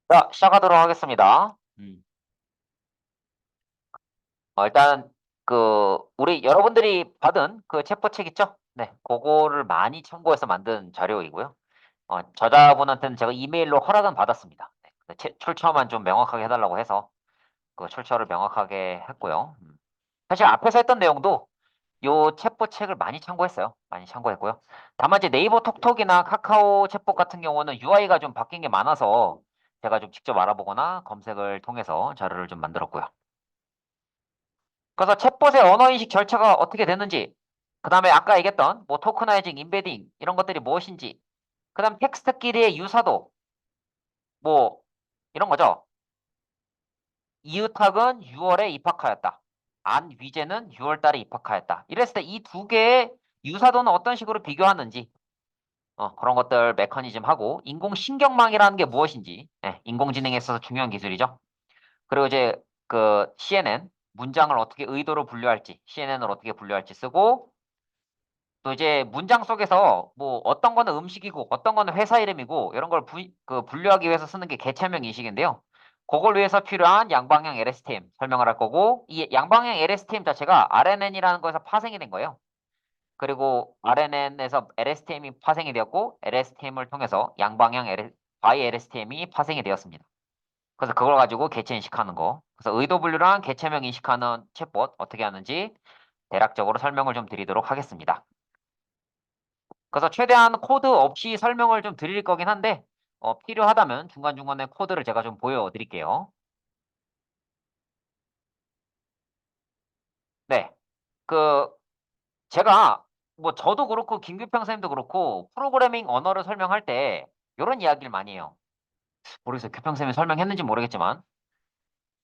자, 시작하도록 하겠습니다. 일단 우리 여러분들이 받은 그 첩보책 있죠? 네, 그거를 많이 참고해서 만든 자료이고요. 저자분한테는 제가 이메일로 허락은 받았습니다. 네, 근데 출처만 좀 명확하게 해달라고 해서 그 출처를 명확하게 했고요. 사실 앞에서 했던 내용도 요 챗봇 책을 많이 참고했어요. 많이 참고했고요. 다만 이제 네이버 톡톡이나 카카오 챗봇 같은 경우는 UI가 좀 바뀐 게 많아서 제가 좀 직접 알아보거나 검색을 통해서 자료를 좀 만들었고요. 그래서 챗봇의 언어인식 절차가 어떻게 되는지, 그 다음에 아까 얘기했던 뭐 토크나이징, 임베딩 이런 것들이 무엇인지, 그 다음 텍스트끼리의 유사도, 뭐 이런 거죠. 이유탁은 6월에 입학하였다. 안위재는 6월 달에 입학하였다. 이랬을 때 이 두 개의 유사도는 어떤 식으로 비교하는지, 그런 것들 메커니즘하고 인공신경망이라는 게 무엇인지, 인공지능에 있어서 중요한 기술이죠. 그리고 이제 그 CNN 문장을 어떻게 의도로 분류할지, CNN을 어떻게 분류할지 쓰고, 또 이제 문장 속에서 뭐 어떤 거는 음식이고 어떤 거는 회사 이름이고 이런 걸 분류하기 위해서 쓰는 게 개체명 인식인데요. 그걸 위해서 필요한 양방향 LSTM 설명을 할 거고, 이 양방향 LSTM 자체가 RNN이라는 거에서 파생이 된 거예요. 그리고 RNN에서 LSTM이 파생이 되었고, LSTM을 통해서 양방향 LSTM이 파생이 되었습니다. 그래서 그걸 가지고 개체 인식하는 거. 그래서 의도 분류랑 개체명 인식하는 챗봇 어떻게 하는지 대략적으로 설명을 좀 드리도록 하겠습니다. 그래서 최대한 코드 없이 설명을 좀 드릴 거긴 한데, 필요하다면 중간중간에 코드를 제가 좀 보여드릴게요. 네. 그, 제가, 뭐, 저도 그렇고, 김규평 선생님도 그렇고, 프로그래밍 언어를 설명할 때, 이런 이야기를 많이 해요. 모르겠어요. 규평 선생님이 설명했는지 모르겠지만,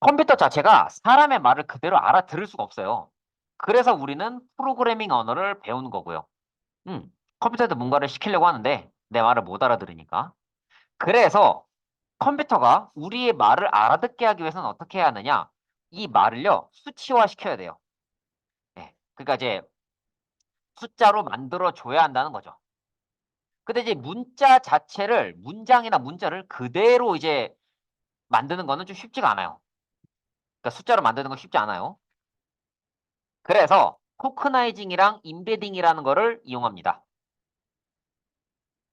컴퓨터 자체가 사람의 말을 그대로 알아들을 수가 없어요. 그래서 우리는 프로그래밍 언어를 배우는 거고요. 음, 컴퓨터에도 뭔가를 시키려고 하는데, 내 말을 못 알아들으니까. 그래서 컴퓨터가 우리의 말을 알아듣게 하기 위해서는 어떻게 해야 하느냐? 이 말을요, 수치화 시켜야 돼요. 그러니까 이제 숫자로 만들어 줘야 한다는 거죠. 근데 이제 문자 자체를, 문장이나 문자를 그대로 이제 만드는 거는 좀 쉽지가 않아요. 그러니까 숫자로 만드는 건 쉽지 않아요. 그래서 토크나이징이랑 임베딩이라는 거를 이용합니다.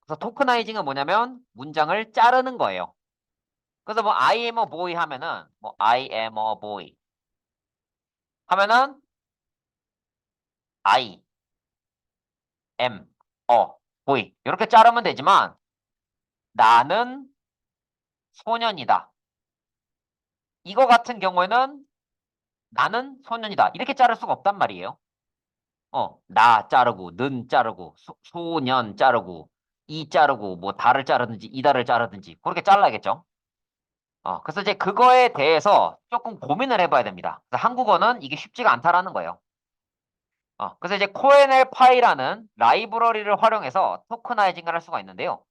그래서 토크나이징은 뭐냐면 문장을 자르는 거예요. 그래서 뭐 I am a boy 하면은 뭐 I am a boy 하면은 I am a boy 이렇게 자르면 되지만 나는 소년이다. 이거 같은 경우에는 나는 소년이다. 이렇게 자를 수가 없단 말이에요. 나 자르고 는 자르고 소년 자르고 이 자르고 뭐 다를 자르든지 이다를 자르든지 그렇게 잘라야겠죠. 그래서 이제 그거에 대해서 조금 고민을 해봐야 됩니다. 그래서 한국어는 이게 쉽지가 않다라는 거예요. 그래서 이제 코엔엘파이라는 라이브러리를 활용해서 토크나이징을 할 수가 있는데요.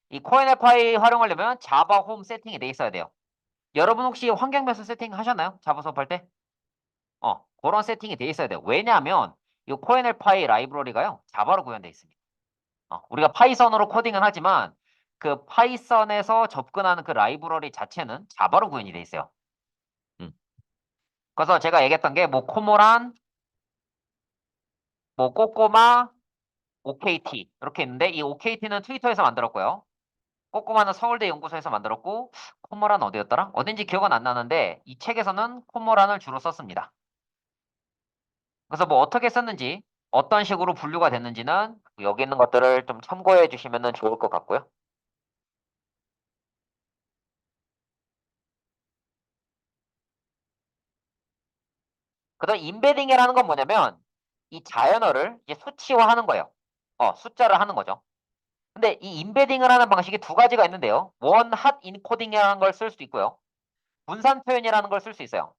이 코엔엘파이 활용하려면 자바 홈 세팅이 돼 있어야 돼요. 여러분 혹시 환경 변수 세팅 하셨나요? 자바 수업할 때? 그런 세팅이 돼 있어야 돼요. 왜냐하면 이 코엔엘파이 라이브러리가요, 자바로 구현돼 있습니다. 우리가 파이썬으로 코딩은 하지만 그 파이썬에서 접근하는 그 라이브러리 자체는 자바로 구현이 돼 있어요. 음. 그래서 제가 얘기했던 게 뭐 코모란, 뭐 꼬꼬마, OKT 이렇게 있는데 이 OKT는 트위터에서 만들었고요. 꼬꼬마는 서울대 연구소에서 만들었고 코모란 어디였더라? 어딘지 기억은 안 나는데 이 책에서는 코모란을 주로 썼습니다. 그래서 뭐 어떻게 썼는지 어떤 식으로 분류가 됐는지는 여기 있는 것들을 좀 참고해 주시면 좋을 것 같고요. 그다음 인베딩이라는 건 뭐냐면 이 자연어를 이제 수치화하는 거예요. 숫자를 하는 거죠. 근데 이 인베딩을 하는 방식이 두 가지가 있는데요. 원핫 인코딩이라는 걸 쓸 수 있고요. 분산 표현이라는 걸 쓸 수 있어요.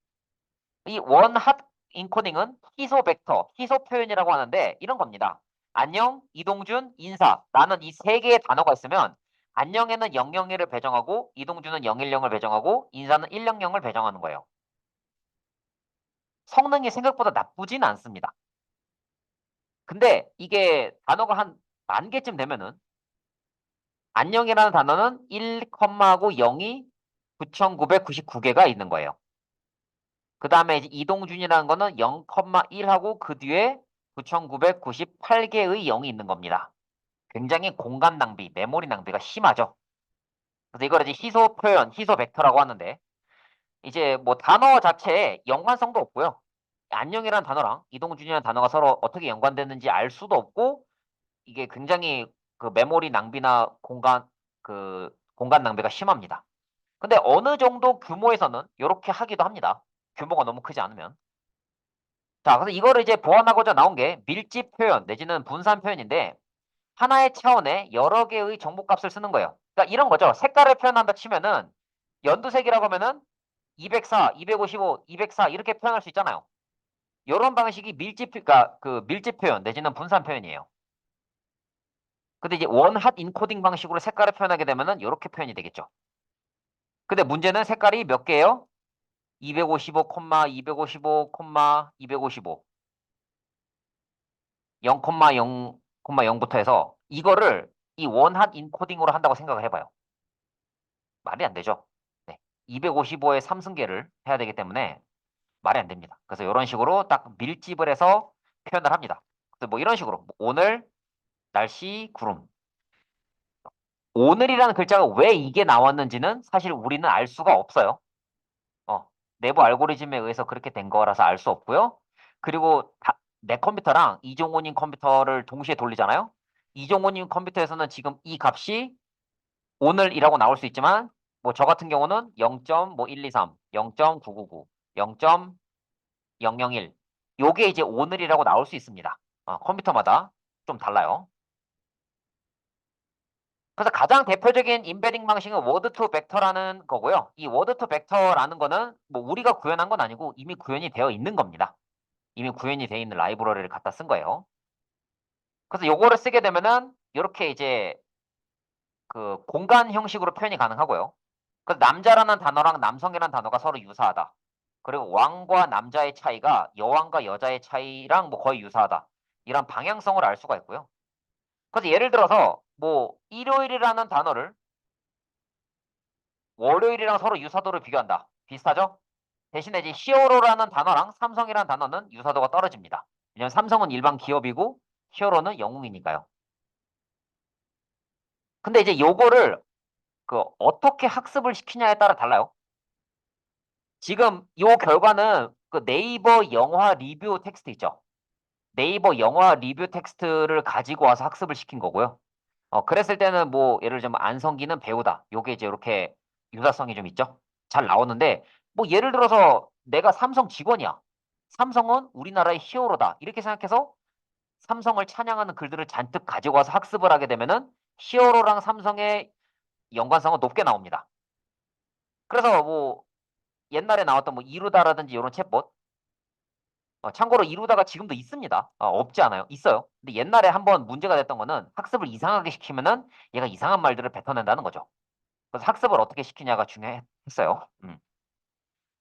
이 원핫 인코딩은 희소 벡터, 희소 표현이라고 하는데 이런 겁니다. 안녕, 이동준, 인사. 나는 이 세 개의 단어가 있으면 안녕에는 001을 배정하고 이동준은 010을 배정하고 인사는 100을 배정하는 거예요. 성능이 생각보다 나쁘진 않습니다. 근데 이게 단어가 한 10,000개쯤 되면은 안녕이라는 단어는 1, 하고 0이 9,999개가 있는 거예요. 그 다음에 이동준이라는 거는 0,1하고 그 뒤에 9,998개의 0이 있는 겁니다. 굉장히 공간 낭비, 메모리 낭비가 심하죠. 그래서 이걸 이제 희소 표현, 희소 벡터라고 하는데, 이제 뭐 단어 자체에 연관성도 없고요. 안녕이라는 단어랑 이동준이라는 단어가 서로 어떻게 연관되는지 알 수도 없고, 이게 굉장히 그 메모리 낭비나 공간 낭비가 심합니다. 근데 어느 정도 규모에서는 이렇게 하기도 합니다. 규모가 너무 크지 않으면. 자, 그래서 이거를 이제 보완하고자 나온 게 밀집 표현 내지는 분산 표현인데 하나의 차원에 여러 개의 정보값을 쓰는 거예요. 그러니까 이런 거죠. 색깔을 표현한다 치면은 연두색이라고 하면은 204, 255, 204 이렇게 표현할 수 있잖아요. 이런 방식이 그러니까 그 밀집 표현 내지는 분산 표현이에요. 근데 이제 원핫 인코딩 방식으로 색깔을 표현하게 되면은 이렇게 표현이 되겠죠. 근데 문제는 색깔이 몇 개예요? 255, 255, 255. 0,0, 0부터 해서 이거를 이 원핫 인코딩으로 한다고 생각을 해봐요. 말이 안 되죠. 네. 255의 3승계를 해야 되기 때문에 말이 안 됩니다. 그래서 이런 식으로 딱 밀집을 해서 표현을 합니다. 그래서 뭐 이런 식으로 오늘 날씨 구름. 오늘이라는 글자가 왜 이게 나왔는지는 사실 우리는 알 수가 없어요. 어, 내부 알고리즘에 의해서 그렇게 된 거라서 알 수 없고요. 그리고 내 컴퓨터랑 이종호님 컴퓨터를 동시에 돌리잖아요. 이종호님 컴퓨터에서는 지금 이 값이 오늘이라고 나올 수 있지만 뭐 저 같은 경우는 0.123, 0.999, 0.001 요게 이제 오늘이라고 나올 수 있습니다. 컴퓨터마다 좀 달라요. 그래서 가장 대표적인 임베딩 방식은 워드 투 벡터라는 거고요. 이 워드 투 벡터라는 거는 뭐 우리가 구현한 건 아니고 이미 구현이 되어 있는 겁니다. 이미 구현이 되어 있는 라이브러리를 갖다 쓴 거예요. 그래서 요거를 쓰게 되면은 이렇게 이제 그 공간 형식으로 표현이 가능하고요. 그래서 남자라는 단어랑 남성이라는 단어가 서로 유사하다. 그리고 왕과 남자의 차이가 여왕과 여자의 차이랑 뭐 거의 유사하다. 이런 방향성을 알 수가 있고요. 그래서 예를 들어서 뭐 일요일이라는 단어를 월요일이랑 서로 유사도를 비교한다. 비슷하죠? 대신에 이제 히어로라는 단어랑 삼성이라는 단어는 유사도가 떨어집니다. 왜냐면 삼성은 일반 기업이고 히어로는 영웅이니까요. 근데 이제 요거를 그 어떻게 학습을 시키냐에 따라 달라요. 지금 요 결과는 그 네이버 영화 리뷰 텍스트 있죠. 네이버 영화 리뷰 텍스트를 가지고 와서 학습을 시킨 거고요. 그랬을 때는 뭐 예를 들자면 안성기는 배우다. 요게 이제 이렇게 유사성이 좀 있죠. 잘 나오는데 뭐 예를 들어서 내가 삼성 직원이야. 삼성은 우리나라의 히어로다. 이렇게 생각해서 삼성을 찬양하는 글들을 잔뜩 가지고 와서 학습을 하게 되면은 히어로랑 삼성의 연관성은 높게 나옵니다. 그래서 뭐 옛날에 나왔던 뭐 이루다라든지 이런 챗봇 참고로 이루다가 지금도 있습니다. 없지 않아요. 있어요. 근데 옛날에 한번 문제가 됐던 거는 학습을 이상하게 시키면은 얘가 이상한 말들을 뱉어낸다는 거죠. 그래서 학습을 어떻게 시키냐가 중요했어요.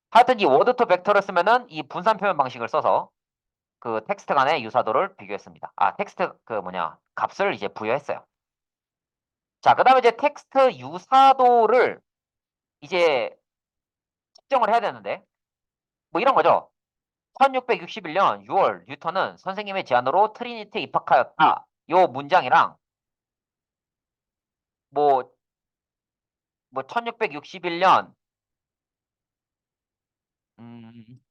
하여튼 이 워드 투 벡터를 쓰면은 이 분산 표현 방식을 써서 그 텍스트 간의 유사도를 비교했습니다. 텍스트 그 뭐냐 값을 이제 부여했어요. 자, 그다음에 이제 텍스트 유사도를 이제 측정을 해야 되는데 뭐 이런 거죠. 1661년 6월 뉴턴은 선생님의 제안으로 트리니티에 입학하였다. 요 문장이랑 뭐 1661년 음,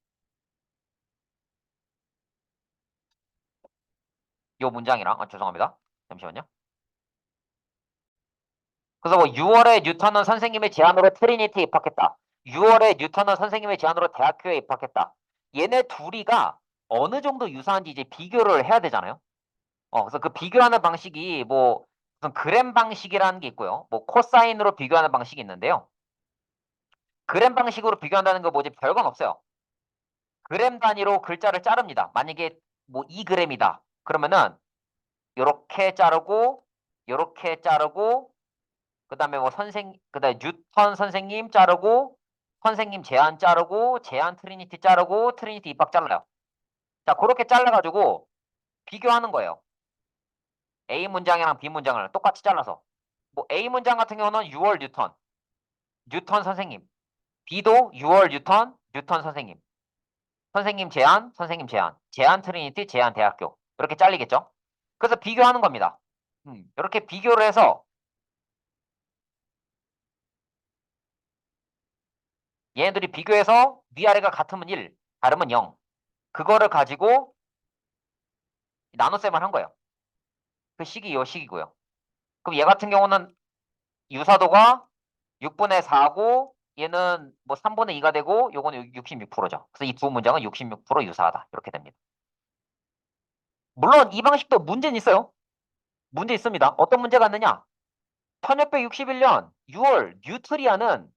요 문장이랑 죄송합니다. 잠시만요. 그래서 뭐 6월에 뉴턴은 선생님의 제안으로 트리니티에 입학했다. 6월에 뉴턴은 선생님의 제안으로 대학교에 입학했다. 얘네 둘이가 어느 정도 유사한지 이제 비교를 해야 되잖아요. 그래서 그 비교하는 방식이 뭐 무슨 그램 방식이라는 게 있고요. 뭐 코사인으로 비교하는 방식이 있는데요. 그램 방식으로 비교한다는 거 뭐지 별건 없어요. 그램 단위로 글자를 자릅니다. 만약에 뭐 2g이다. 그러면은 요렇게 자르고 요렇게 자르고 그다음에 뭐 그다음에 뉴턴 선생님 자르고 선생님 제안 자르고 제안 트리니티 자르고 트리니티 입학 잘라요. 자, 그렇게 잘라가지고 비교하는 거예요. A 문장이랑 B 문장을 똑같이 잘라서 뭐 A 문장 같은 경우는 6월 뉴턴 선생님 B도 6월 뉴턴 선생님. 선생님 제안, 선생님 제안. 제안 트리니티, 제안 대학교. 이렇게 잘리겠죠? 그래서 비교하는 겁니다. 이렇게 비교를 해서 얘네들이 비교해서 위아래가 같으면 1, 다르면 0. 그거를 가지고 나눗셈을 한 거예요. 그 식이 요 식이고요. 그럼 얘 같은 경우는 유사도가 6분의 4고 얘는 뭐 3분의 2가 되고 요거는 66%죠. 그래서 이 두 문장은 66% 유사하다. 이렇게 됩니다. 물론 이 방식도 문제는 있어요. 문제 있습니다. 어떤 문제가 있느냐? 1661년 6월 뉴트리아는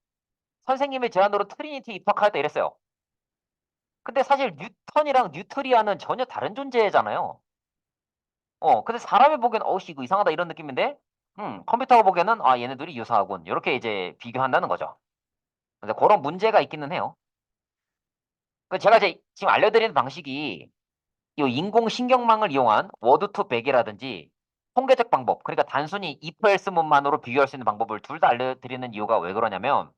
선생님의 제안으로 트리니티 입학하였다 이랬어요. 근데 사실 뉴턴이랑 뉴트리아는 전혀 다른 존재잖아요. 근데 사람이 보기엔 어우씨 이거 이상하다 이런 느낌인데 컴퓨터가 보기에는 아 얘네들이 유사하군. 이렇게 이제 비교한다는 거죠. 근데 그런 문제가 있기는 해요. 그 제가 이제 지금 알려드리는 방식이 이 인공신경망을 이용한 워드 투 백이라든지 통계적 방법, 그러니까 단순히 if else 문만으로 비교할 수 있는 방법을 둘 다 알려드리는 이유가 왜 그러냐면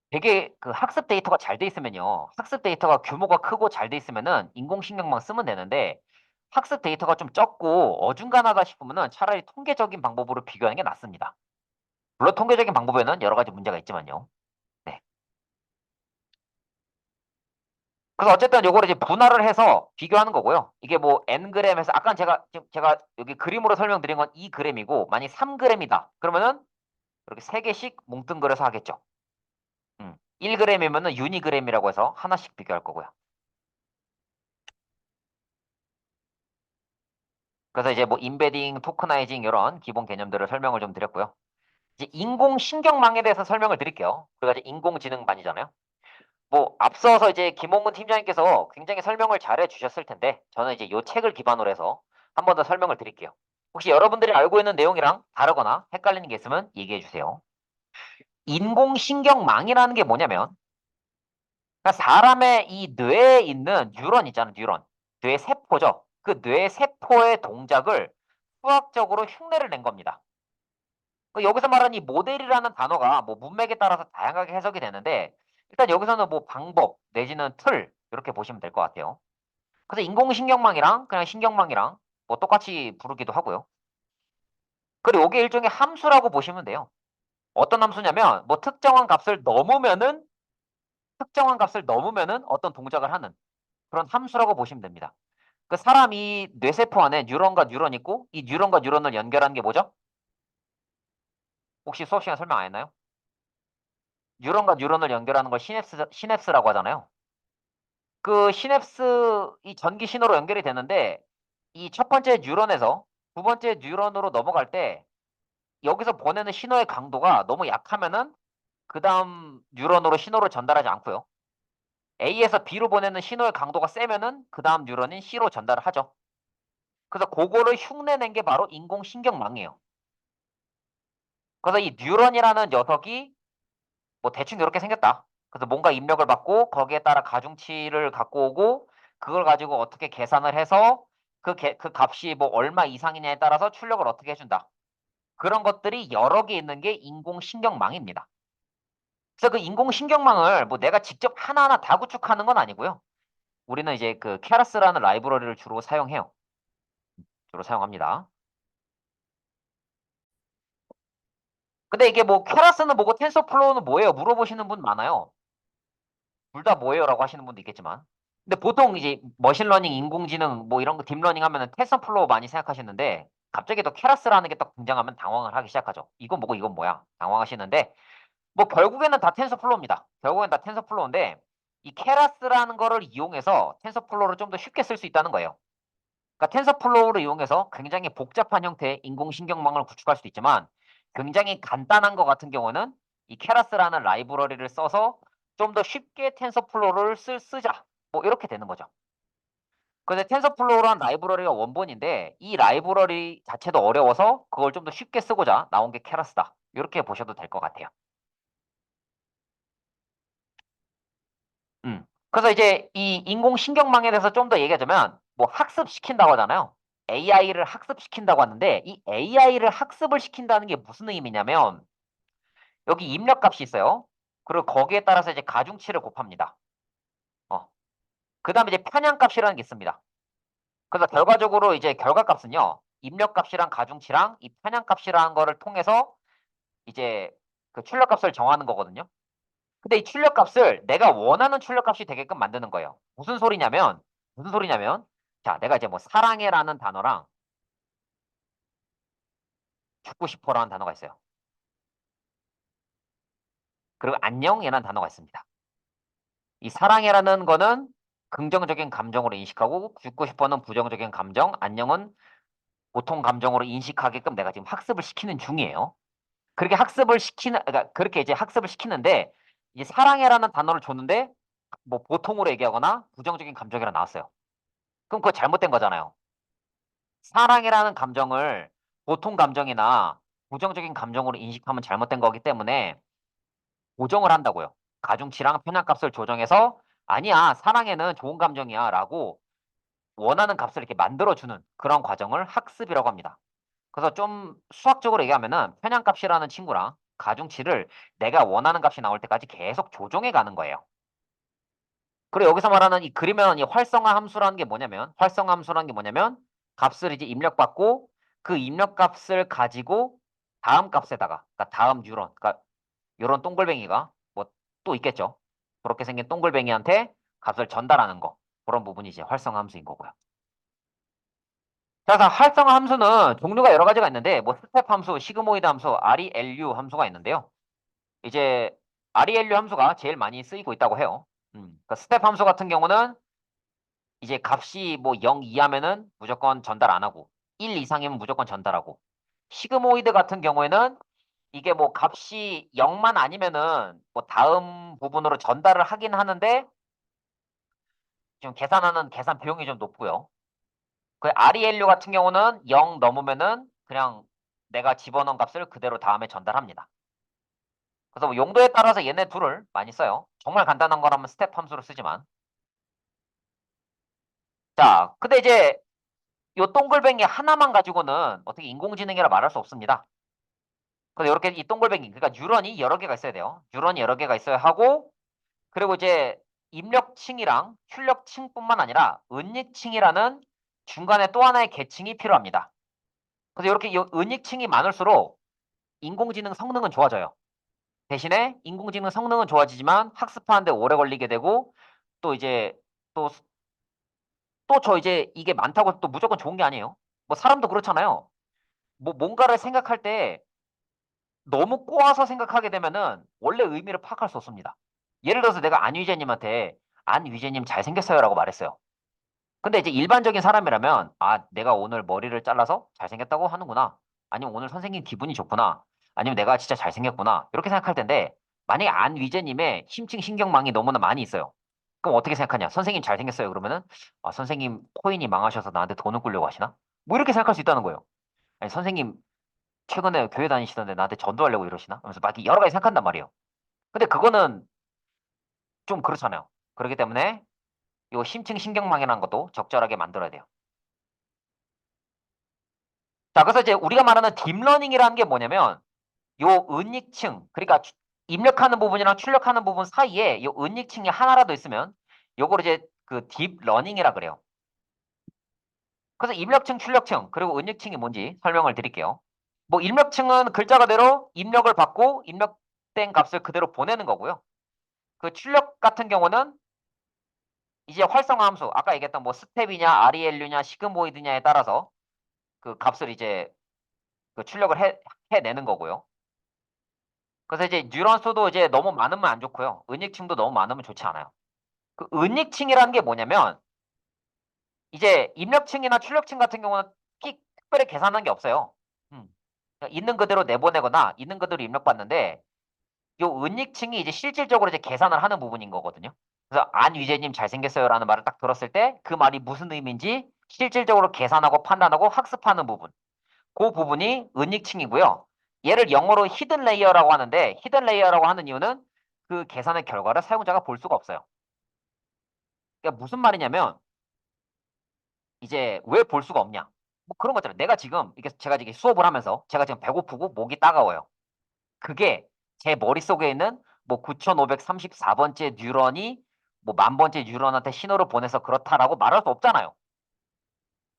되게 그 학습 데이터가 잘 돼 있으면요. 학습 데이터가 규모가 크고 잘 돼 있으면은 인공신경망 쓰면 되는데 학습 데이터가 좀 적고 어중간하다 싶으면은 차라리 통계적인 방법으로 비교하는 게 낫습니다. 물론 통계적인 방법에는 여러 가지 문제가 있지만요. 네. 그래서 어쨌든 요거를 이제 분할을 해서 비교하는 거고요. 이게 뭐 Ng에서 아까 지금 제가 여기 그림으로 설명드린 건 2g이고 만약 3g이다. 그러면은 이렇게 3개씩 뭉뚱그려서 하겠죠. 1g이면은 유니그램이라고 해서 하나씩 비교할 거고요. 그래서 이제 뭐 인베딩, 토크나이징 이런 기본 개념들을 설명을 좀 드렸고요. 이제 인공신경망에 대해서 설명을 드릴게요. 우리가 이제 인공지능반이잖아요. 뭐 앞서서 이제 김홍근 팀장님께서 굉장히 설명을 잘해 주셨을 텐데 저는 이제 요 책을 기반으로 해서 한 번 더 설명을 드릴게요. 혹시 여러분들이 알고 있는 내용이랑 다르거나 헷갈리는 게 있으면 얘기해 주세요. 인공신경망이라는 게 뭐냐면 그러니까 사람의 이 뇌에 있는 뉴런 있잖아요. 뉴런. 뇌 세포죠. 그 뇌 세포의 동작을 수학적으로 흉내를 낸 겁니다. 여기서 말하는 이 모델이라는 단어가 뭐 문맥에 따라서 다양하게 해석이 되는데 일단 여기서는 뭐 방법 내지는 틀 이렇게 보시면 될 것 같아요. 그래서 인공신경망이랑 그냥 신경망이랑 뭐 똑같이 부르기도 하고요. 그리고 이게 일종의 함수라고 보시면 돼요. 어떤 함수냐면 뭐 특정한 값을 넘으면은 어떤 동작을 하는 그런 함수라고 보시면 됩니다. 그 사람이 뇌세포 안에 뉴런과 뉴런 있고 이 뉴런과 뉴런을 연결하는 게 뭐죠? 혹시 수업 시간 설명 안 했나요? 뉴런과 뉴런을 연결하는 걸 시냅스라고 하잖아요. 그 시냅스 이 전기 신호로 연결이 되는데 이 첫 번째 뉴런에서 두 번째 뉴런으로 넘어갈 때 여기서 보내는 신호의 강도가 너무 약하면은 그 다음 뉴런으로 신호를 전달하지 않고요. A에서 B로 보내는 신호의 강도가 세면은 그 다음 뉴런인 C로 전달을 하죠. 그래서 그거를 흉내낸 게 바로 인공신경망이에요. 그래서 이 뉴런이라는 녀석이 뭐 대충 이렇게 생겼다. 그래서 뭔가 입력을 받고 거기에 따라 가중치를 갖고 오고 그걸 가지고 어떻게 계산을 해서 그 값이 뭐 얼마 이상이냐에 따라서 출력을 어떻게 해준다. 그런 것들이 여러 개 있는 게 인공신경망입니다. 그래서 그 인공신경망을 뭐 내가 직접 하나하나 다 구축하는 건 아니고요. 우리는 이제 그 케라스라는 라이브러리를 주로 사용해요. 주로 사용합니다. 근데 이게 뭐 케라스는 뭐고 텐서플로우는 뭐예요? 물어보시는 분 많아요. 둘 다 뭐예요라고 하시는 분도 있겠지만. 근데 보통 이제 머신러닝, 인공지능 뭐 이런 거 딥러닝 하면은 텐서플로우 많이 생각하시는데 갑자기 또 케라스라는 게 딱 등장하면 당황을 하기 시작하죠. 이건 뭐고 이건 뭐야? 당황하시는데 뭐 결국에는 다 텐서플로우입니다. 결국엔 다 텐서플로우인데 이 케라스라는 거를 이용해서 텐서플로우를 좀 더 쉽게 쓸 수 있다는 거예요. 그러니까 텐서플로우를 이용해서 굉장히 복잡한 형태의 인공신경망을 구축할 수도 있지만 굉장히 간단한 것 같은 경우는 이 케라스라는 라이브러리를 써서 좀 더 쉽게 텐서플로우를 쓰자. 뭐 이렇게 되는 거죠. 근데 텐서플로우란 라이브러리가 원본인데 이 라이브러리 자체도 어려워서 그걸 좀 더 쉽게 쓰고자 나온 게 케라스다. 이렇게 보셔도 될 것 같아요. 그래서 이제 이 인공신경망에 대해서 좀 더 얘기하자면 뭐 학습시킨다고 하잖아요. AI를 학습시킨다고 하는데 이 AI를 학습을 시킨다는 게 무슨 의미냐면 여기 입력값이 있어요. 그리고 거기에 따라서 이제 가중치를 곱합니다. 그 다음에 이제 편향값이라는 게 있습니다. 그래서 결과적으로 이제 결과값은요, 입력값이랑 가중치랑 이 편향값이라는 거를 통해서 이제 그 출력값을 정하는 거거든요. 근데 이 출력값을 내가 원하는 출력값이 되게끔 만드는 거예요. 무슨 소리냐면, 자, 내가 이제 뭐 사랑해라는 단어랑 죽고 싶어라는 단어가 있어요. 그리고 안녕이라는 단어가 있습니다. 이 사랑해라는 거는 긍정적인 감정으로 인식하고 죽고 싶어는 부정적인 감정, 안녕은 보통 감정으로 인식하게끔 내가 지금 학습을 시키는 중이에요. 그렇게 이제 학습을 시키는데, 이제 사랑해라는 단어를 줬는데, 뭐 보통으로 얘기하거나 부정적인 감정이라 나왔어요. 그럼 그거 잘못된 거잖아요. 사랑이라는 감정을 보통 감정이나 부정적인 감정으로 인식하면 잘못된 거기 때문에 조정을 한다고요. 가중치랑 편향값을 조정해서 아니야, 사랑에는 좋은 감정이야 라고 원하는 값을 이렇게 만들어주는 그런 과정을 학습이라고 합니다. 그래서 좀 수학적으로 얘기하면은 편향값이라는 친구랑 가중치를 내가 원하는 값이 나올 때까지 계속 조정해 가는 거예요. 그리고 여기서 말하는 이 그리면 이 활성화 함수라는 게 뭐냐면 값을 이제 입력받고 그 입력값을 가지고 다음 값에다가 그러니까 다음 뉴런 그러니까 요런 동글뱅이가 뭐 또 있겠죠. 그렇게 생긴 동글뱅이한테 값을 전달하는 거. 그런 부분이 이제 활성화 함수인 거고요. 자, 그래서 활성화 함수는 종류가 여러 가지가 있는데 뭐 스텝 함수, 시그모이드 함수, RELU 함수가 있는데요. 이제 RELU 함수가 제일 많이 쓰이고 있다고 해요. 그러니까 스텝 함수 같은 경우는 이제 값이 뭐 0 이하면은 무조건 전달 안 하고 1 이상이면 무조건 전달하고 시그모이드 같은 경우에는 이게 뭐 값이 0만 아니면은 뭐 다음 부분으로 전달을 하긴 하는데 좀 계산하는 계산 비용이 좀 높고요. 그 RELU 같은 경우는 0 넘으면은 그냥 내가 집어넣은 값을 그대로 다음에 전달합니다. 그래서 뭐 용도에 따라서 얘네 둘을 많이 써요. 정말 간단한 거라면 스텝 함수를 쓰지만. 자, 근데 이제 요 동글뱅이 하나만 가지고는 어떻게 인공지능이라 말할 수 없습니다. 그래서 이렇게 이 동글뱅이, 그러니까 뉴런이 여러 개가 있어야 돼요. 뉴런이 여러 개가 있어야 하고, 그리고 이제 입력층이랑 출력층뿐만 아니라 은닉층이라는 중간에 또 하나의 계층이 필요합니다. 그래서 이렇게 은닉층이 많을수록 인공지능 성능은 좋아져요. 대신에 인공지능 성능은 좋아지지만 학습하는데 오래 걸리게 되고 또 이제 또 저 이제 이게 많다고 또 무조건 좋은 게 아니에요. 뭐 사람도 그렇잖아요. 뭐 뭔가를 생각할 때 너무 꼬아서 생각하게 되면은 원래 의미를 파악할 수 없습니다. 예를 들어서 내가 안위재님한테 안위재님 잘생겼어요라고 말했어요. 근데 이제 일반적인 사람이라면 아 내가 오늘 머리를 잘라서 잘생겼다고 하는구나. 아니면 오늘 선생님 기분이 좋구나. 아니면 내가 진짜 잘생겼구나. 이렇게 생각할 텐데 만약에 안위재님의 심층 신경망이 너무나 많이 있어요. 그럼 어떻게 생각하냐? 선생님 잘생겼어요. 그러면은 아 선생님 코인이 망하셔서 나한테 돈을 꾸려고 하시나? 뭐 이렇게 생각할 수 있다는 거예요. 아니 선생님 최근에 교회 다니시던데 나한테 전도하려고 이러시나? 하면서 막 여러 가지 생각한단 말이에요. 근데 그거는 좀 그렇잖아요. 그렇기 때문에 이 심층 신경망이라는 것도 적절하게 만들어야 돼요. 자, 그래서 이제 우리가 말하는 딥러닝이라는 게 뭐냐면 요 은닉층, 그러니까 입력하는 부분이랑 출력하는 부분 사이에 요 은닉층이 하나라도 있으면 요걸 이제 그 딥러닝이라 그래요. 그래서 입력층, 출력층, 그리고 은닉층이 뭔지 설명을 드릴게요. 뭐 입력층은 글자 그대로 입력을 받고 입력된 값을 그대로 보내는 거고요. 그 출력 같은 경우는 이제 활성화 함수, 아까 얘기했던 뭐 스텝이냐, RELU냐, 시그모이드냐에 따라서 그 값을 이제 그 출력을 해내는 거고요. 그래서 이제 뉴런수도 이제 너무 많으면 안 좋고요. 은닉층도 너무 많으면 좋지 않아요. 그 은닉층이라는 게 뭐냐면 이제 입력층이나 출력층 같은 경우는 특별히 계산한 게 없어요. 음. 그러니까 있는 그대로 내보내거나 있는 그대로 입력받는데 요 은닉층이 이제 실질적으로 이제 계산을 하는 부분인 거거든요. 그래서 안위재님 잘생겼어요라는 말을 딱 들었을 때 그 말이 무슨 의미인지 실질적으로 계산하고 판단하고 학습하는 부분. 그 부분이 은닉층이고요. 얘를 영어로 히든 레이어라고 하는데 히든 레이어라고 하는 이유는 그 계산의 결과를 사용자가 볼 수가 없어요. 그러니까 무슨 말이냐면 이제 왜 볼 수가 없냐? 뭐 그런 거잖아요. 내가 지금 이게 제가 지금 수업을 하면서 제가 지금 배고프고 목이 따가워요. 그게 제 머릿속에 있는 뭐 9534번째 뉴런이 뭐 10,000번째 뉴런한테 신호를 보내서 그렇다라고 말할 수 없잖아요.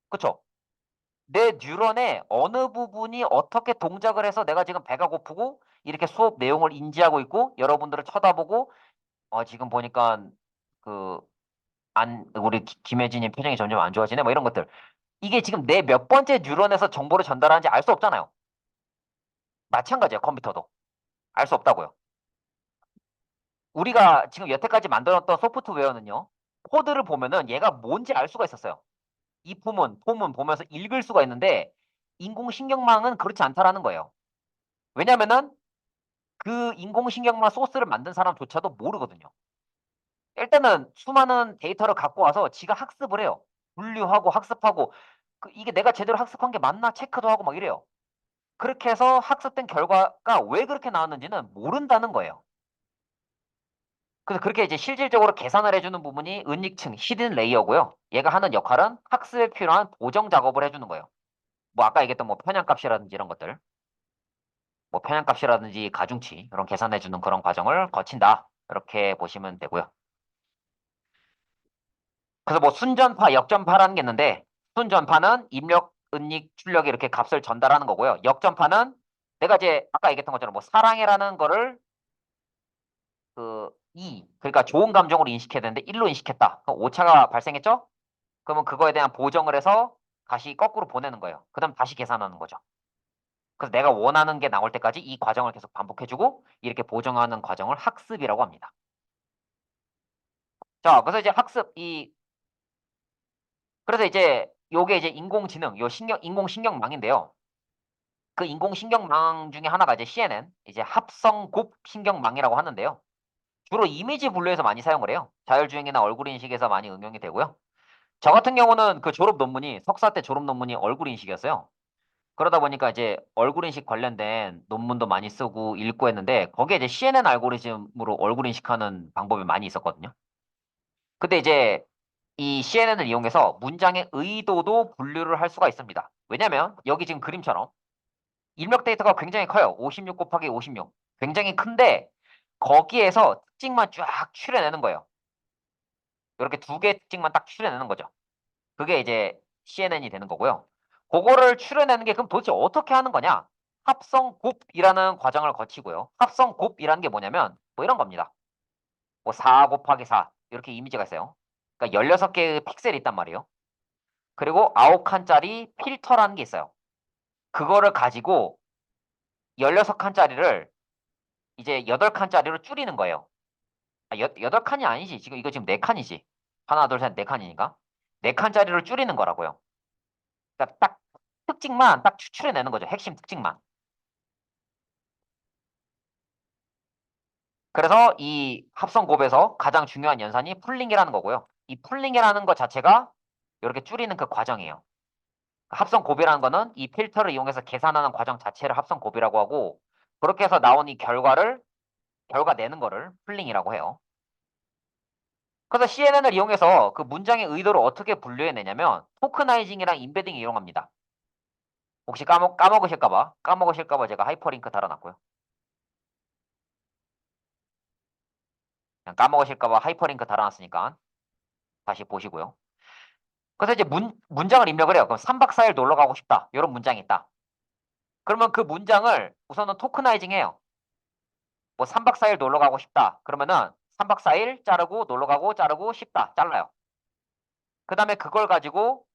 그쵸? 내 뉴런의 어느 부분이 어떻게 동작을 해서 내가 지금 배가 고프고 이렇게 수업 내용을 인지하고 있고 여러분들을 쳐다보고 지금 보니까 그 우리 김혜진님 표정이 점점 안 좋아지네 뭐 이런 것들 이게 지금 내 몇 번째 뉴런에서 정보를 전달하는지 알 수 없잖아요. 마찬가지야 컴퓨터도 알 수 없다고요. 우리가 지금 여태까지 만들었던 소프트웨어는요 코드를 보면은 얘가 뭔지 알 수가 있었어요. 이 폼은 보면서 읽을 수가 있는데 인공신경망은 그렇지 않다라는 거예요. 왜냐면은 그 인공신경망 소스를 만든 사람조차도 모르거든요. 일단은 수많은 데이터를 갖고 와서 지가 학습을 해요. 분류하고 학습하고 이게 내가 제대로 학습한 게 맞나 체크도 하고 막 이래요. 그렇게 해서 학습된 결과가 왜 그렇게 나왔는지는 모른다는 거예요. 그래서 그렇게 이제 실질적으로 계산을 해주는 부분이 은닉층, 히든 레이어고요. 얘가 하는 역할은 학습에 필요한 보정 작업을 해주는 거예요. 뭐 아까 얘기했던 뭐 편향값이라든지 이런 것들, 뭐 편향값이라든지 가중치 이런 계산해주는 그런 과정을 거친다. 이렇게 보시면 되고요. 그래서 뭐 순전파, 역전파라는 게 있는데 순전파는 입력, 은닉, 출력에 이렇게 값을 전달하는 거고요. 역전파는 내가 이제 아까 얘기했던 것처럼 뭐 사랑해라는 거를 그러니까 좋은 감정으로 인식해야 되는데 1로 인식했다. 그럼 오차가 발생했죠? 그러면 그거에 대한 보정을 해서 다시 거꾸로 보내는 거예요. 그 다음 다시 계산하는 거죠. 그래서 내가 원하는 게 나올 때까지 이 과정을 계속 반복해주고 이렇게 보정하는 과정을 학습이라고 합니다. 자, 그래서 이제 그래서 이제 요게 이제 인공지능, 인공신경망인데요. 그 인공신경망 중에 하나가 이제 CNN, 이제 합성곱 신경망이라고 하는데요. 주로 이미지 분류에서 많이 사용을 해요. 자율주행이나 얼굴 인식에서 많이 응용이 되고요. 저 같은 경우는 그 졸업 논문이 석사 때 졸업 논문이 얼굴 인식이었어요. 그러다 보니까 이제 얼굴 인식 관련된 논문도 많이 쓰고 읽고 했는데 거기에 이제 CNN 알고리즘으로 얼굴 인식하는 방법이 많이 있었거든요. 근데 이제 이 CNN을 이용해서 문장의 의도도 분류를 할 수가 있습니다. 왜냐면 여기 지금 그림처럼 입력 데이터가 굉장히 커요. 56 곱하기 56. 굉장히 큰데 거기에서 특징만 쫙 추려내는 거예요. 이렇게 두 개의 특징만 딱 추려내는 거죠. 그게 이제 CNN이 되는 거고요. 그거를 추려내는 게 그럼 도대체 어떻게 하는 거냐? 합성곱이라는 과정을 거치고요. 합성곱이라는 게 뭐냐면 뭐 이런 겁니다. 뭐 4 곱하기 4 이렇게 이미지가 있어요. 그러니까 16개의 픽셀이 있단 말이에요. 그리고 9칸짜리 필터라는 게 있어요. 그거를 가지고 16칸짜리를 이제 8칸짜리로 줄이는 거예요. 8칸이 아니지. 지금 이거 지금 4칸이지. 하나, 둘, 셋, 4칸이니까. 4칸짜리를 줄이는 거라고요. 그러니까 딱 특징만 딱 추출해내는 거죠. 핵심 특징만. 그래서 이 합성곱에서 가장 중요한 연산이 풀링이라는 거고요. 이 풀링이라는 것 자체가 이렇게 줄이는 그 과정이에요. 합성곱이라는 거는 이 필터를 이용해서 계산하는 과정 자체를 합성곱이라고 하고 그렇게 해서 나온 이 결과 내는 거를 풀링이라고 해요. 그래서 CNN을 이용해서 그 문장의 의도를 어떻게 분류해내냐면 토크나이징이랑 인베딩을 이용합니다. 혹시 까먹으실까 봐 제가 하이퍼링크 달아놨고요. 그냥 까먹으실까 봐 하이퍼링크 달아놨으니까 다시 보시고요. 그래서 이제 문장을 입력을 해요. 그럼 3박 4일 놀러 가고 싶다. 이런 문장이 있다. 그러면 그 문장을 우선은 토크나이징 해요. 뭐 3박 4일 놀러 가고 싶다. 그러면은 3박 4일 자르고 놀러 가고 자르고 싶다. 잘라요. 그 다음에 그걸 가지고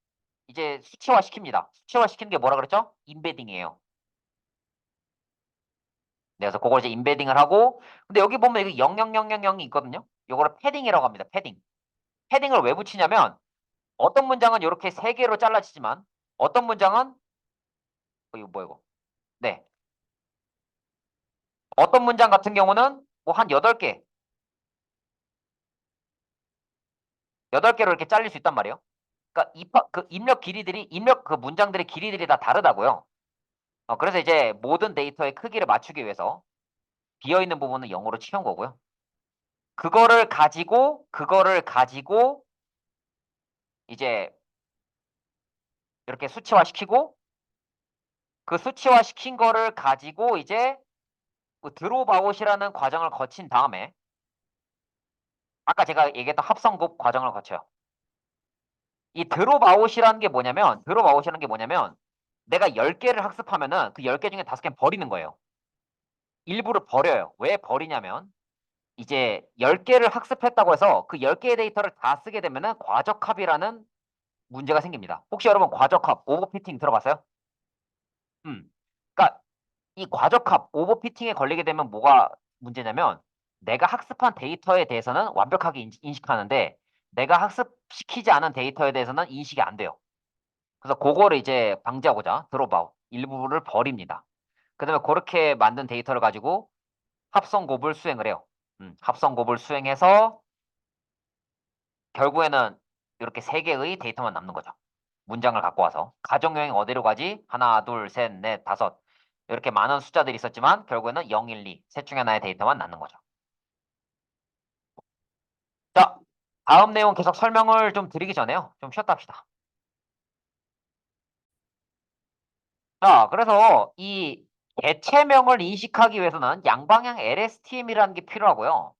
이제 수치화 시킵니다. 수치화 시키는 게 뭐라 그랬죠? 인베딩이에요. 네, 그래서 그걸 이제 인베딩을 하고 근데 여기 보면 여기 00000이 있거든요. 요거를 패딩이라고 합니다. 패딩. 패딩을 왜 붙이냐면 어떤 문장은 이렇게 세 개로 잘라지지만 어떤 문장은 이거 뭐야 이거? 네. 어떤 문장 같은 경우는 뭐 한 8개, 8개로 이렇게 잘릴 수 있단 말이에요. 그러니까 그 입력 그 문장들의 길이들이 다 다르다고요. 그래서 이제 모든 데이터의 크기를 맞추기 위해서 비어 있는 부분은 0으로 치운 거고요. 그거를 가지고 이제 이렇게 수치화 시키고 그 수치화 시킨 거를 가지고 이제 그 드롭아웃이라는 과정을 거친 다음에 아까 제가 얘기했던 합성곱 과정을 거쳐요. 이 드롭아웃이라는 게 뭐냐면 내가 10개를 학습하면은 그 10개 중에 5개는 버리는 거예요. 일부를 버려요. 왜 버리냐면 이제 10개를 학습했다고 해서 그 10개의 데이터를 다 쓰게 되면은 과적합이라는 문제가 생깁니다. 혹시 여러분 과적합, 오버피팅 들어봤어요? 그러니까 이 과적합, 오버피팅에 걸리게 되면 뭐가 문제냐면 내가 학습한 데이터에 대해서는 완벽하게 인식하는데 내가 학습시키지 않은 데이터에 대해서는 인식이 안 돼요. 그래서 그거를 이제 방지하고자 드롭아웃 일부를 버립니다. 그다음에 그렇게 만든 데이터를 가지고 합성곱을 수행을 해요. 합성곱을 수행해서 결국에는 이렇게 세 개의 데이터만 남는 거죠. 문장을 갖고 와서 가정여행 어디로 가지? 하나, 둘, 셋, 넷, 다섯 이렇게 많은 숫자들이 있었지만 결국에는 0, 1, 2 셋 중에 하나의 데이터만 남는 거죠. 자, 다음 내용 계속 설명을 좀 드리기 전에요. 좀 쉬었다 합시다. 자, 그래서 이 개체명을 인식하기 위해서는 양방향 LSTM이라는 게 필요하고요.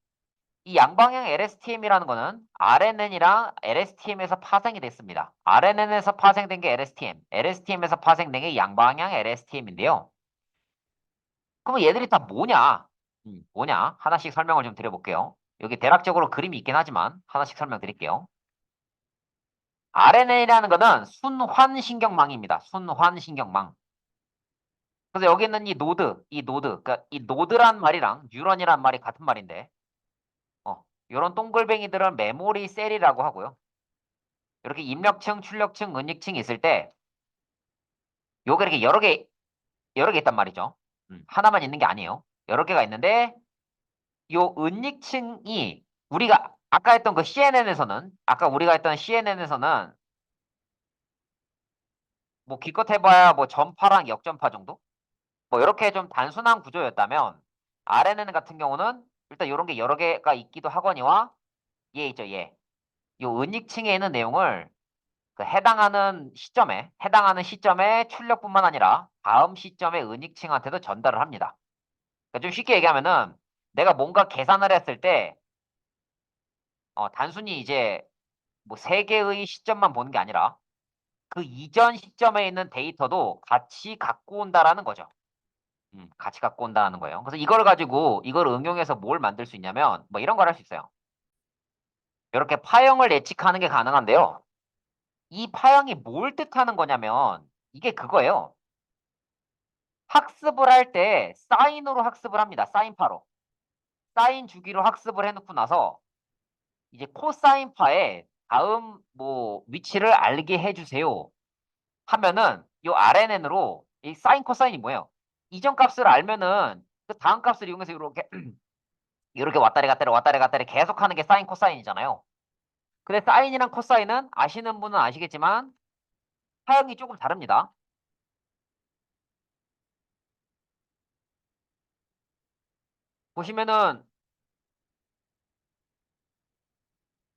이 양방향 LSTM이라는 거는 RNN이랑 LSTM에서 파생이 됐습니다. RNN에서 파생된 게 LSTM, LSTM에서 파생된 게 양방향 LSTM인데요. 그럼 얘들이 다 뭐냐? 뭐냐? 하나씩 설명을 좀 드려볼게요. 여기 대략적으로 그림이 있긴 하지만 하나씩 설명드릴게요. RNN이라는 거는 순환신경망입니다. 순환신경망. 그래서 여기 있는 그러니까 이 노드란 말이랑 뉴런이란 말이 같은 말인데, 이런 동글뱅이들은 메모리 셀이라고 하고요. 이렇게 입력층, 출력층, 은익층이 있을 때, 요게 이렇게 여러 개 있단 말이죠. 하나만 있는 게 아니에요. 여러 개가 있는데, 요 은익층이 우리가 아까 했던 그 CNN에서는, 아까 우리가 했던 CNN에서는 뭐 기껏 해봐야 뭐 전파랑 역전파 정도? 뭐 이렇게 좀 단순한 구조였다면, RNN 같은 경우는 일단 이런 게 여러 개가 있기도 하거니와, 얘 있죠, 얘. 요 은익층에 있는 내용을 그 해당하는 시점에 출력뿐만 아니라 다음 시점의 은익층한테도 전달을 합니다. 그러니까 좀 쉽게 얘기하면은 내가 뭔가 계산을 했을 때 단순히 이제 뭐 세 개의 시점만 보는 게 아니라 그 이전 시점에 있는 데이터도 같이 갖고 온다라는 거죠. 같이 갖고 온다는 거예요. 그래서 이걸 가지고 이걸 응용해서 뭘 만들 수 있냐면 뭐 이런 걸 할 수 있어요. 이렇게 파형을 예측하는 게 가능한데요. 이 파형이 뭘 뜻하는 거냐면 이게 그거예요. 학습을 할 때 사인으로 학습을 합니다. 사인파로. 사인 주기로 학습을 해놓고 나서 이제 코사인파의 다음 뭐 위치를 알게 해주세요. 하면은 요 RNN으로 이 사인 코사인이 뭐예요? 이전 값을 알면은 그 다음 값을 이용해서 이렇게 이렇게 왔다리 갔다리 계속 하는 게 사인 코사인이잖아요. 근데 사인이랑 코사인은 아시는 분은 아시겠지만 사용이 조금 다릅니다. 보시면은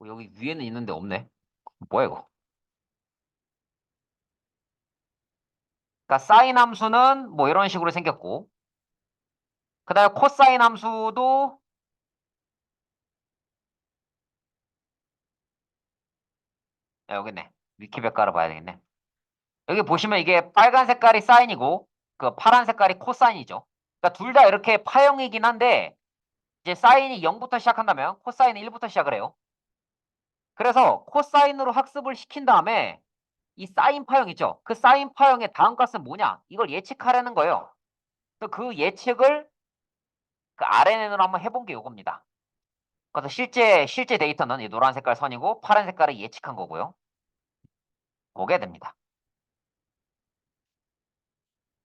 여기 위에는 있는데 없네. 뭐야 이거? 그러니까 사인 함수는 뭐 이런 식으로 생겼고 그다음에 코사인 함수도 여기 있네. 위키백과를 봐야 되겠네. 여기 보시면 이게 빨간 색깔이 사인이고 그 파란 색깔이 코사인이죠. 그러니까 둘 다 이렇게 파형이긴 한데 이제 사인이 0부터 시작한다면 코사인은 1부터 시작을 해요. 그래서 코사인으로 학습을 시킨 다음에 이 사인 파형 있죠? 그 사인 파형의 다음 값은 뭐냐? 이걸 예측하려는 거예요. 그래서 그 예측을 그 RNN으로 한번 해본 게 이겁니다. 그래서 실제 데이터는 이 노란 색깔 선이고 파란 색깔을 예측한 거고요. 보게 됩니다.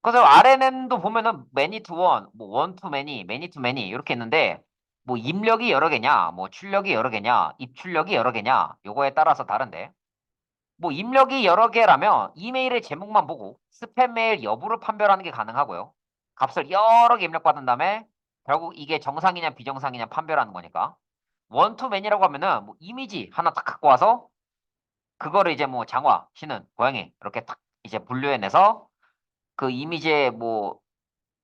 그래서 RNN도 보면은 many to one, 뭐 one to many, many to many 이렇게 있는데 뭐 입력이 여러 개냐, 뭐 출력이 여러 개냐, 입출력이 여러 개냐 요거에 따라서 다른데 뭐 입력이 여러 개라면 이메일의 제목만 보고 스팸 메일 여부를 판별하는 게 가능하고요. 값을 여러 개 입력받은 다음에 결국 이게 정상이냐 비정상이냐 판별하는 거니까 원투맨이라고 하면은 뭐 이미지 하나 딱 갖고 와서 그거를 이제 뭐 장화, 신은, 고양이 이렇게 딱 이제 분류해내서 그 이미지에 뭐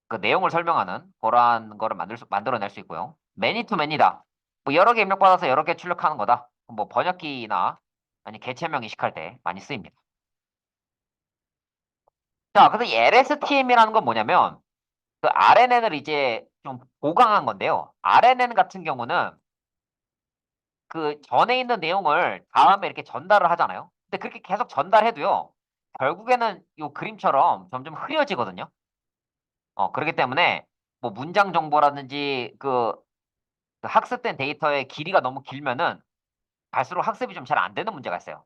그 내용을 설명하는 그러한 거를 만들어낼 수 있고요. 매니 투 매니다. 뭐 여러 개 입력받아서 여러 개 출력하는 거다. 뭐 번역기나 아니 개체명 인식할 때 많이 쓰입니다. 자, 그래서 이 LSTM이라는 건 뭐냐면 그 RNN을 이제 좀 보강한 건데요. RNN 같은 경우는 그 전에 있는 내용을 다음에 이렇게 전달을 하잖아요. 근데 그렇게 계속 전달해도요. 결국에는 이 그림처럼 점점 흐려지거든요. 그렇기 때문에 뭐 문장 정보라든지 그 학습된 데이터의 길이가 너무 길면은 갈수록 학습이 좀 잘 안 되는 문제가 있어요.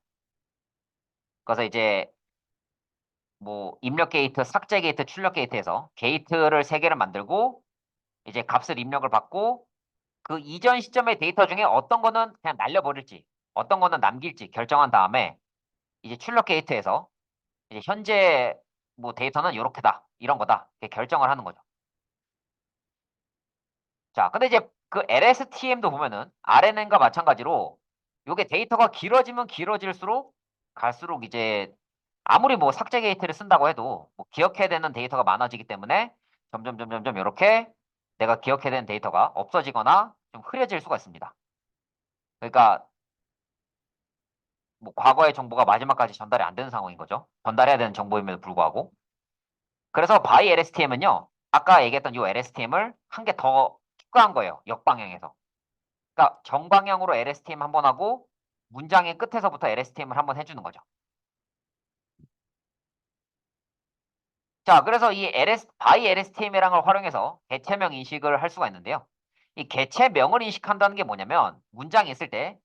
그래서 이제 뭐 입력 게이트, 삭제 게이트, 출력 게이트에서 게이트를 세 개를 만들고 이제 값을 입력을 받고 그 이전 시점의 데이터 중에 어떤 거는 그냥 날려버릴지, 어떤 거는 남길지 결정한 다음에 이제 출력 게이트에서 이제 현재 뭐 데이터는 요렇게다, 이런 거다, 이렇게 결정을 하는 거죠. 자, 근데 이제 그 LSTM도 보면은 RNN과 마찬가지로 요게 데이터가 길어지면 길어질수록 갈수록 이제 아무리 뭐 삭제 게이트를 쓴다고 해도 뭐 기억해야 되는 데이터가 많아지기 때문에 점점 이렇게 내가 기억해야 되는 데이터가 없어지거나 좀 흐려질 수가 있습니다. 그러니까 뭐 과거의 정보가 마지막까지 전달이 안 되는 상황인 거죠. 전달해야 되는 정보임에도 불구하고. 그래서 바이 LSTM은요. 아까 얘기했던 요 LSTM을 한 개 더 추가한 거예요. 역방향에서. 그러니까 정방향으로 LSTM 한 번 하고 문장의 끝에서부터 LSTM을 한 번 해주는 거죠. 자, 그래서 이 바이 LSTM이라는 걸 활용해서 개체명 인식을 할 수가 있는데요. 이 개체명을 인식한다는 게 뭐냐면 문장이 있을 때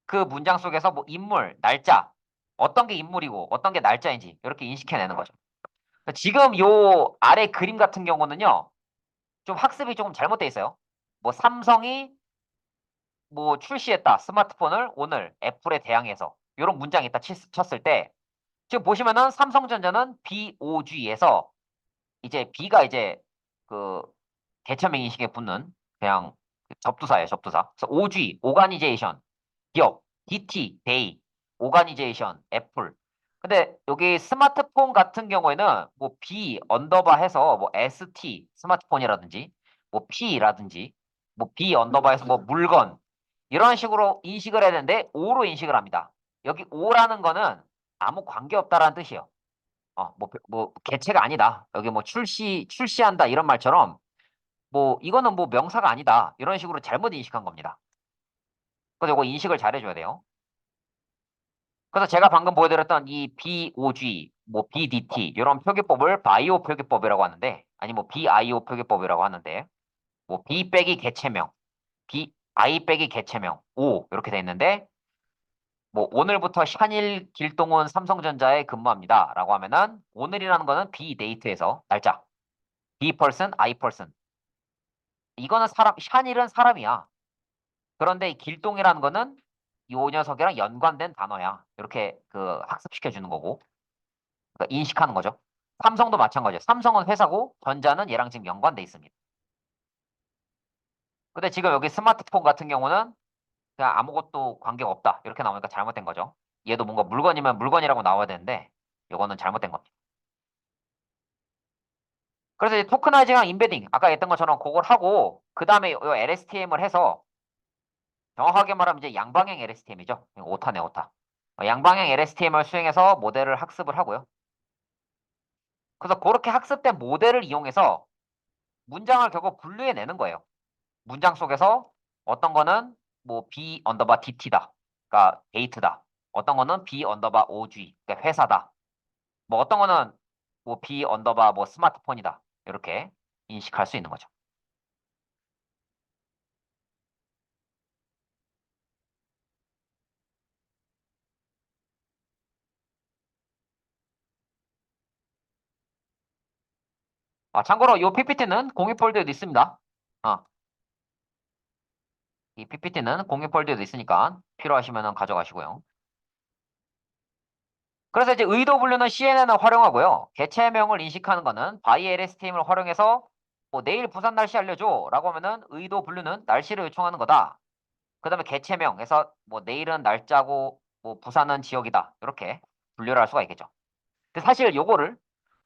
그 문장 속에서 뭐 인물, 날짜, 어떤 게 인물이고 어떤 게 날짜인지 이렇게 인식해내는 거죠. 지금 요 아래 그림 같은 경우는요. 좀 학습이 조금 잘못돼 있어요. 뭐 삼성이 뭐 출시했다. 스마트폰을 오늘 애플에 대항해서 이런 문장이 있다 쳤을 때 지금 보시면은 삼성전자는 BOG에서 이제 B가 이제 그 개체명 인식에 붙는 그냥 접두사예요, 접두사. 그래서 OG, 오가니제이션, 기업, DT, 데이, 오가니제이션, 애플. 근데 여기 스마트폰 같은 경우에는 뭐 B 언더바 해서 뭐 ST 스마트폰이라든지 뭐 P라든지 뭐 B 언더바 해서 뭐 물건 이런 식으로 인식을 해야 되는데 O로 인식을 합니다. 여기 O라는 거는 아무 관계 없다라는 뜻이에요. 뭐 개체가 아니다. 여기 뭐 출시한다 이런 말처럼 뭐 이거는 뭐 명사가 아니다. 이런 식으로 잘못 인식한 겁니다. 그래서 이거 인식을 잘 해줘야 돼요. 그래서 제가 방금 보여드렸던 이 BOG, 뭐 BDT 이런 표기법을 바이오 표기법이라고 하는데, 아니 뭐 BIO 표기법이라고 하는데, 뭐 B 빼기 개체명, I 빼기 개체명, O 이렇게 돼 있는데, 뭐 오늘부터 샤닐 길동훈 삼성전자에 근무합니다라고 하면은 오늘이라는 거는 B 데이트에서 날짜, B person, I person. 이거는 사람, 샤닐은 사람이야. 그런데 이 길동이라는 거는 이 녀석이랑 연관된 단어야. 이렇게 그 학습시켜 주는 거고. 그러니까 인식하는 거죠. 삼성도 마찬가지예요. 삼성은 회사고 전자는 얘랑 지금 연관돼 있습니다. 근데 지금 여기 스마트폰 같은 경우는 그냥 아무것도 관계가 없다. 이렇게 나오니까 잘못된 거죠. 얘도 뭔가 물건이면 물건이라고 나와야 되는데 이거는 잘못된 겁니다. 그래서 이제 토크나이징이랑 인베딩 아까 했던 것처럼 그걸 하고 그 다음에 LSTM을 해서 정확하게 말하면 이제 양방향 LSTM이죠. 오타네 오타. 양방향 LSTM을 수행해서 모델을 학습을 하고요. 그래서 그렇게 학습된 모델을 이용해서 문장을 결국 분류해내는 거예요. 문장 속에서 어떤 거는 뭐 B 언더바 DT다. 그러니까 데이트다. 어떤 거는 B 언더바 OG, 그러니까 회사다. 뭐 어떤 거는 뭐 B 언더바 뭐 스마트폰이다. 이렇게 인식할 수 있는 거죠. 참고로 이 PPT는 공유 폴더에도 있습니다. 아, 이 PPT는 공유 폴더에도 있으니까 필요하시면 가져가시고요. 그래서 이제 의도 분류는 CNN을 활용하고요. 개체명을 인식하는 거는 by LSTM을 활용해서 뭐 내일 부산 날씨 알려줘 라고 하면은 의도 분류는 날씨를 요청하는 거다. 그 다음에 개체명에서 뭐 내일은 날짜고 뭐 부산은 지역이다. 이렇게 분류를 할 수가 있겠죠. 근데 사실 요거를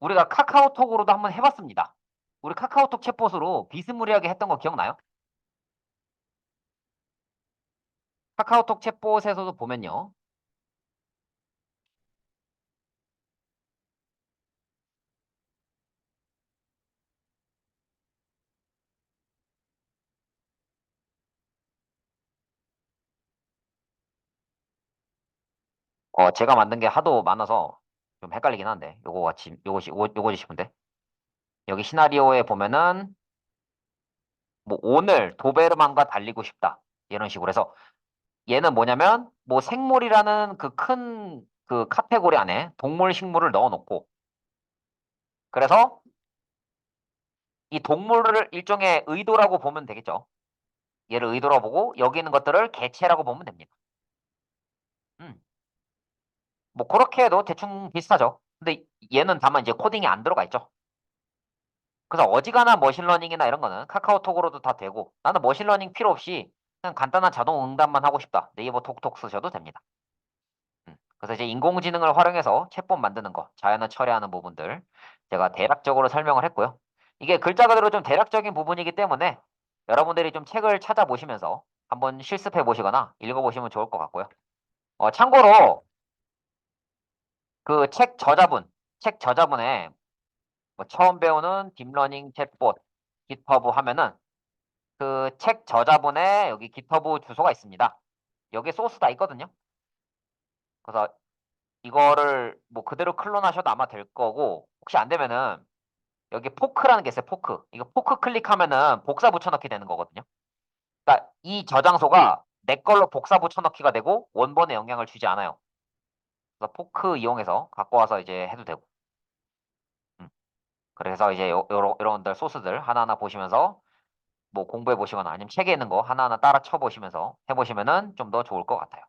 우리가 카카오톡으로도 한번 해봤습니다. 우리 카카오톡 챗봇으로 비스무리하게 했던 거 기억나요? 카카오톡 챗봇에서도 보면요. 제가 만든 게 하도 많아서 좀 헷갈리긴 한데, 요거 같이, 요거 주시면 돼. 여기 시나리오에 보면은, 뭐, 오늘 도베르만과 달리고 싶다. 이런 식으로 해서, 얘는 뭐냐면, 뭐, 생물이라는 그 큰, 그 카테고리 안에 동물, 식물을 넣어놓고, 그래서 이 동물을 일종의 의도라고 보면 되겠죠. 얘를 의도라고 보고, 여기 있는 것들을 개체라고 보면 됩니다. 음, 뭐, 그렇게 해도 대충 비슷하죠. 근데 얘는 다만 이제 코딩이 안 들어가 있죠. 그래서 어지간한 머신러닝이나 이런 거는 카카오톡으로도 다 되고 나는 머신러닝 필요 없이 그냥 간단한 자동 응답만 하고 싶다. 네이버 톡톡 쓰셔도 됩니다. 그래서 이제 인공지능을 활용해서 챗봇 만드는 거, 자연어 처리하는 부분들 제가 대략적으로 설명을 했고요. 이게 글자 그대로 좀 대략적인 부분이기 때문에 여러분들이 좀 책을 찾아보시면서 한번 실습해 보시거나 읽어보시면 좋을 것 같고요. 참고로 그 책 저자분의 뭐 처음 배우는 딥러닝 챗봇 깃허브 하면은 그 책 저자분의 여기 깃허브 주소가 있습니다. 여기에 소스 다 있거든요. 그래서 이거를 뭐 그대로 클론하셔도 아마 될 거고 혹시 안 되면은 여기 포크라는 게 있어요. 포크. 이거 포크 클릭하면은 복사 붙여넣기 되는 거거든요. 그러니까 이 저장소가 내 걸로 복사 붙여넣기가 되고 원본에 영향을 주지 않아요. 그래서 포크 이용해서 갖고 와서 이제 해도 되고. 음. 그래서 이제 요런들 소스들 하나하나 보시면서 뭐 공부해 보시거나 아니면 책에 있는 거 하나하나 따라 쳐 보시면서 해 보시면은 좀 더 좋을 것 같아요.